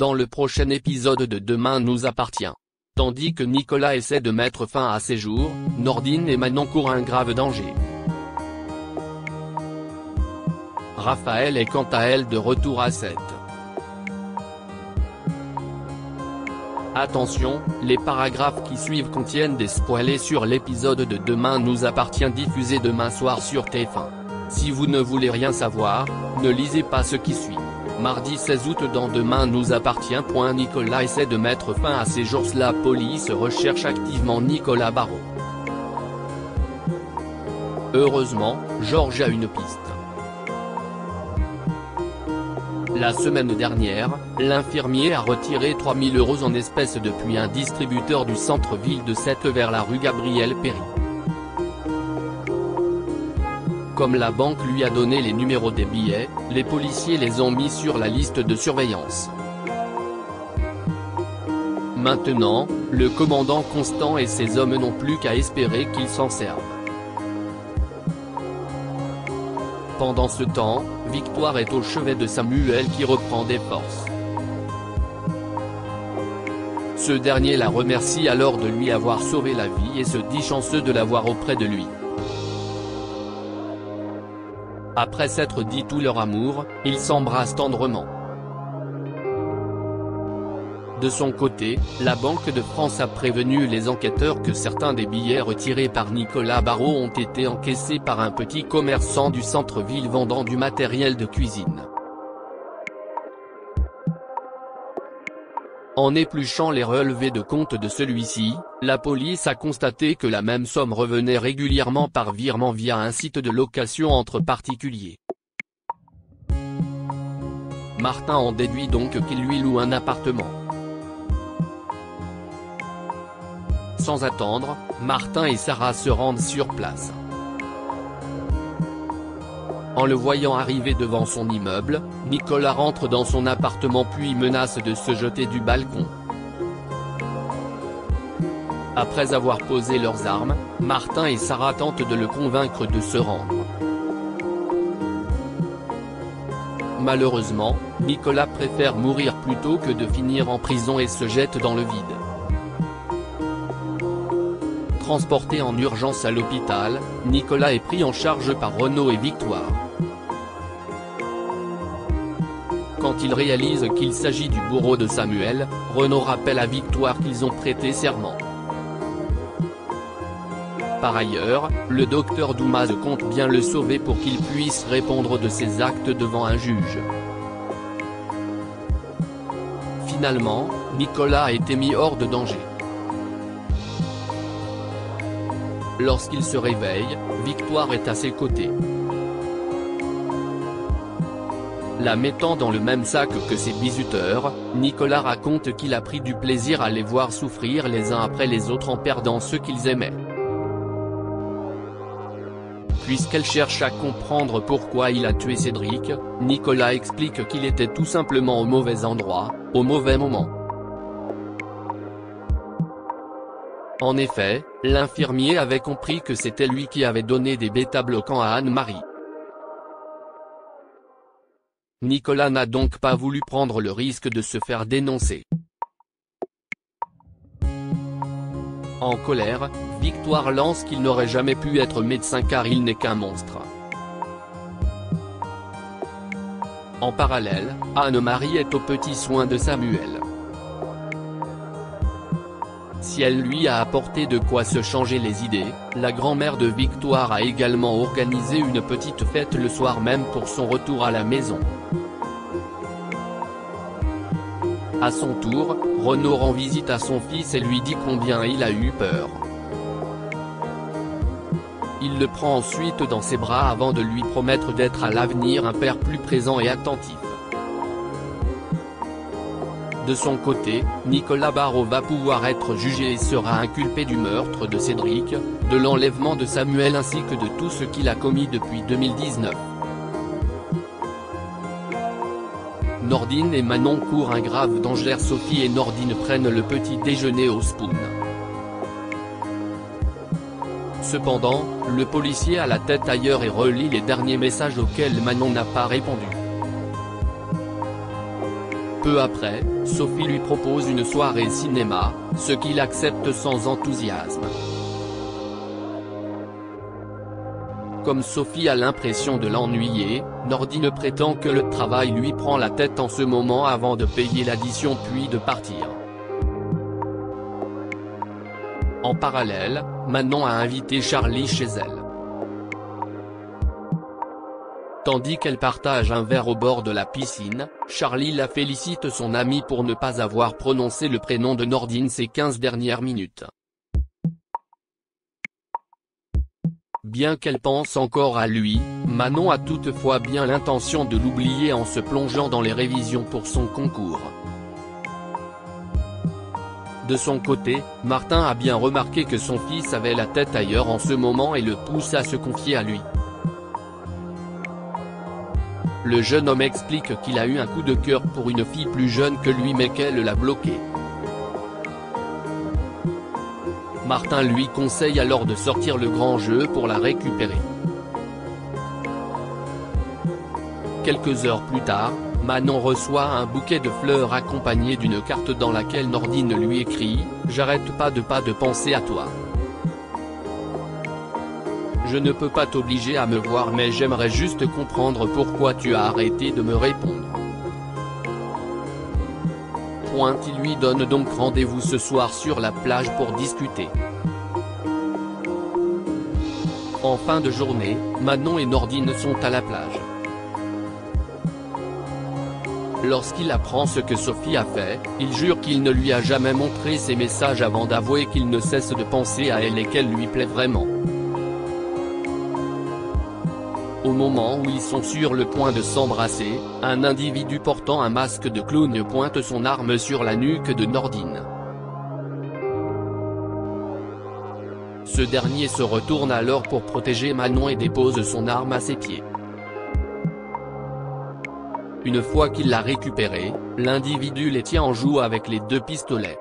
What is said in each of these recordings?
dans le prochain épisode de Demain nous appartient. Tandis que Nicolas essaie de mettre fin à ses jours, Nordine et Manon courent un grave danger. Raphaël est quant à elle de retour à 7. Attention, les paragraphes qui suivent contiennent des spoilers sur l'épisode de Demain nous appartient diffusé demain soir sur TF1. Si vous ne voulez rien savoir, ne lisez pas ce qui suit. Mardi 16 août dans Demain nous appartient. Nicolas essaie de mettre fin à ses jours. La police recherche activement Nicolas Barrot. Heureusement, Georges a une piste. La semaine dernière, l'infirmier a retiré 3 000 € en espèces depuis un distributeur du centre-ville de Sète vers la rue Gabriel-Péri. Comme la banque lui a donné les numéros des billets, les policiers les ont mis sur la liste de surveillance. Maintenant, le commandant Constant et ses hommes n'ont plus qu'à espérer qu'ils s'en servent. Pendant ce temps, Victoire est au chevet de Samuel qui reprend des forces. Ce dernier la remercie alors de lui avoir sauvé la vie et se dit chanceux de l'avoir auprès de lui. Après s'être dit tout leur amour, ils s'embrassent tendrement. De son côté, la Banque de France a prévenu les enquêteurs que certains des billets retirés par Nicolas Barrot ont été encaissés par un petit commerçant du centre-ville vendant du matériel de cuisine. En épluchant les relevés de compte de celui-ci, la police a constaté que la même somme revenait régulièrement par virement via un site de location entre particuliers. Martin en déduit donc qu'il lui loue un appartement. Sans attendre, Martin et Sarah se rendent sur place. En le voyant arriver devant son immeuble, Nicolas rentre dans son appartement puis menace de se jeter du balcon. Après avoir posé leurs armes, Martin et Sarah tentent de le convaincre de se rendre. Malheureusement, Nicolas préfère mourir plutôt que de finir en prison et se jette dans le vide. Transporté en urgence à l'hôpital, Nicolas est pris en charge par Renaud et Victoire. Quand il réalise qu'il s'agit du bourreau de Samuel, Renaud rappelle à Victoire qu'ils ont prêté serment. Par ailleurs, le docteur Doumaz compte bien le sauver pour qu'il puisse répondre de ses actes devant un juge. Finalement, Nicolas a été mis hors de danger. Lorsqu'il se réveille, Victoire est à ses côtés. La mettant dans le même sac que ses bisouteurs, Nicolas raconte qu'il a pris du plaisir à les voir souffrir les uns après les autres en perdant ceux qu'ils aimaient. Puisqu'elle cherche à comprendre pourquoi il a tué Cédric, Nicolas explique qu'il était tout simplement au mauvais endroit, au mauvais moment. En effet, l'infirmier avait compris que c'était lui qui avait donné des bêta-bloquants à Anne-Marie. Nicolas n'a donc pas voulu prendre le risque de se faire dénoncer. En colère, Victoire lance qu'il n'aurait jamais pu être médecin car il n'est qu'un monstre. En parallèle, Anne-Marie est aux petits soins de Samuel. Si elle lui a apporté de quoi se changer les idées, la grand-mère de Victoire a également organisé une petite fête le soir même pour son retour à la maison. À son tour, Renaud rend visite à son fils et lui dit combien il a eu peur. Il le prend ensuite dans ses bras avant de lui promettre d'être à l'avenir un père plus présent et attentif. De son côté, Nicolas Barrot va pouvoir être jugé et sera inculpé du meurtre de Cédric, de l'enlèvement de Samuel ainsi que de tout ce qu'il a commis depuis 2019. Nordine et Manon courent un grave danger. Sophie et Nordine prennent le petit déjeuner au Spoon. Cependant, le policier a la tête ailleurs et relit les derniers messages auxquels Manon n'a pas répondu. Peu après, Sophie lui propose une soirée cinéma, ce qu'il accepte sans enthousiasme. Comme Sophie a l'impression de l'ennuyer, Nordine prétend que le travail lui prend la tête en ce moment avant de payer l'addition puis de partir. En parallèle, Manon a invité Charlie chez elle. Tandis qu'elle partage un verre au bord de la piscine, Charlie la félicite son amie pour ne pas avoir prononcé le prénom de Nordine ces 15 dernières minutes. Bien qu'elle pense encore à lui, Manon a toutefois bien l'intention de l'oublier en se plongeant dans les révisions pour son concours. De son côté, Martin a bien remarqué que son fils avait la tête ailleurs en ce moment et le pousse à se confier à lui. Le jeune homme explique qu'il a eu un coup de cœur pour une fille plus jeune que lui mais qu'elle l'a bloqué. Martin lui conseille alors de sortir le grand jeu pour la récupérer. Quelques heures plus tard, Manon reçoit un bouquet de fleurs accompagné d'une carte dans laquelle Nordine lui écrit « J'arrête pas de penser à toi. Je ne peux pas t'obliger à me voir mais j'aimerais juste comprendre pourquoi tu as arrêté de me répondre. » Il lui donne donc rendez-vous ce soir sur la plage pour discuter. En fin de journée, Manon et Nordine sont à la plage. Lorsqu'il apprend ce que Sophie a fait, il jure qu'il ne lui a jamais montré ses messages avant d'avouer qu'il ne cesse de penser à elle et qu'elle lui plaît vraiment. Au moment où ils sont sur le point de s'embrasser, un individu portant un masque de clown pointe son arme sur la nuque de Nordine. Ce dernier se retourne alors pour protéger Manon et dépose son arme à ses pieds. Une fois qu'il l'a récupérée, l'individu les tient en joue avec les deux pistolets.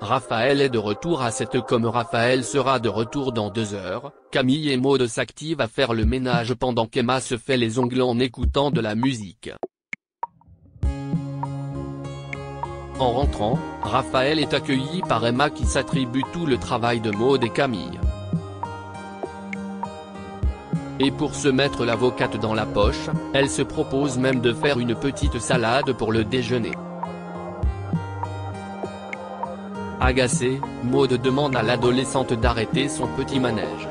Raphaël est de retour à 7 comme Raphaël sera de retour dans 2 heures, Camille et Maud s'activent à faire le ménage pendant qu'Emma se fait les ongles en écoutant de la musique. En rentrant, Raphaël est accueilli par Emma qui s'attribue tout le travail de Maud et Camille. Et pour se mettre l'avocate dans la poche, elle se propose même de faire une petite salade pour le déjeuner. Agacée, Maud demande à l'adolescente d'arrêter son petit manège.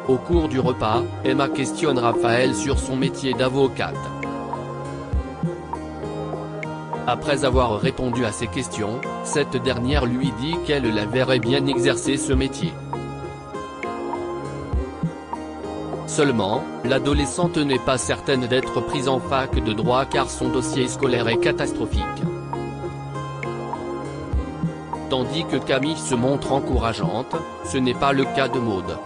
Au cours du repas, Emma questionne Raphaël sur son métier d'avocate. Après avoir répondu à ses questions, cette dernière lui dit qu'elle la verrait bien exercer ce métier. Seulement, l'adolescente n'est pas certaine d'être prise en fac de droit car son dossier scolaire est catastrophique. Tandis que Camille se montre encourageante, ce n'est pas le cas de Maud.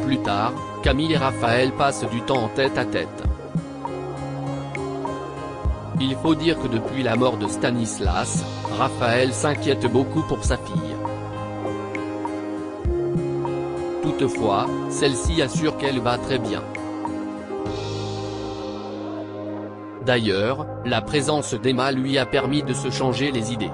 Plus tard, Camille et Raphaël passent du temps en tête-à-tête. Il faut dire que depuis la mort de Stanislas, Raphaël s'inquiète beaucoup pour sa fille. Toutefois, celle-ci assure qu'elle va très bien. D'ailleurs, la présence d'Emma lui a permis de se changer les idées.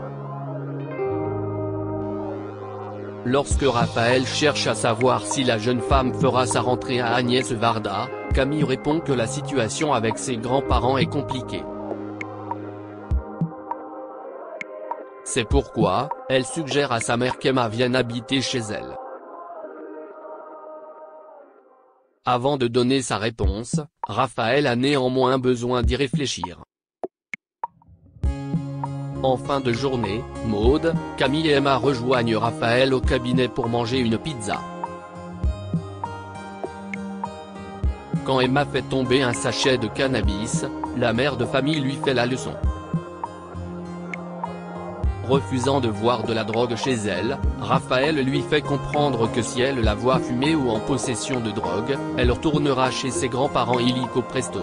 Lorsque Raphaël cherche à savoir si la jeune femme fera sa rentrée à Agnès Varda, Camille répond que la situation avec ses grands-parents est compliquée. C'est pourquoi, elle suggère à sa mère qu'Emma vienne habiter chez elle. Avant de donner sa réponse, Raphaël a néanmoins besoin d'y réfléchir. En fin de journée, Maud, Camille et Emma rejoignent Raphaël au cabinet pour manger une pizza. Quand Emma fait tomber un sachet de cannabis, la mère de famille lui fait la leçon. Refusant de voir de la drogue chez elle, Raphaël lui fait comprendre que si elle la voit fumer ou en possession de drogue, elle retournera chez ses grands-parents illico presto.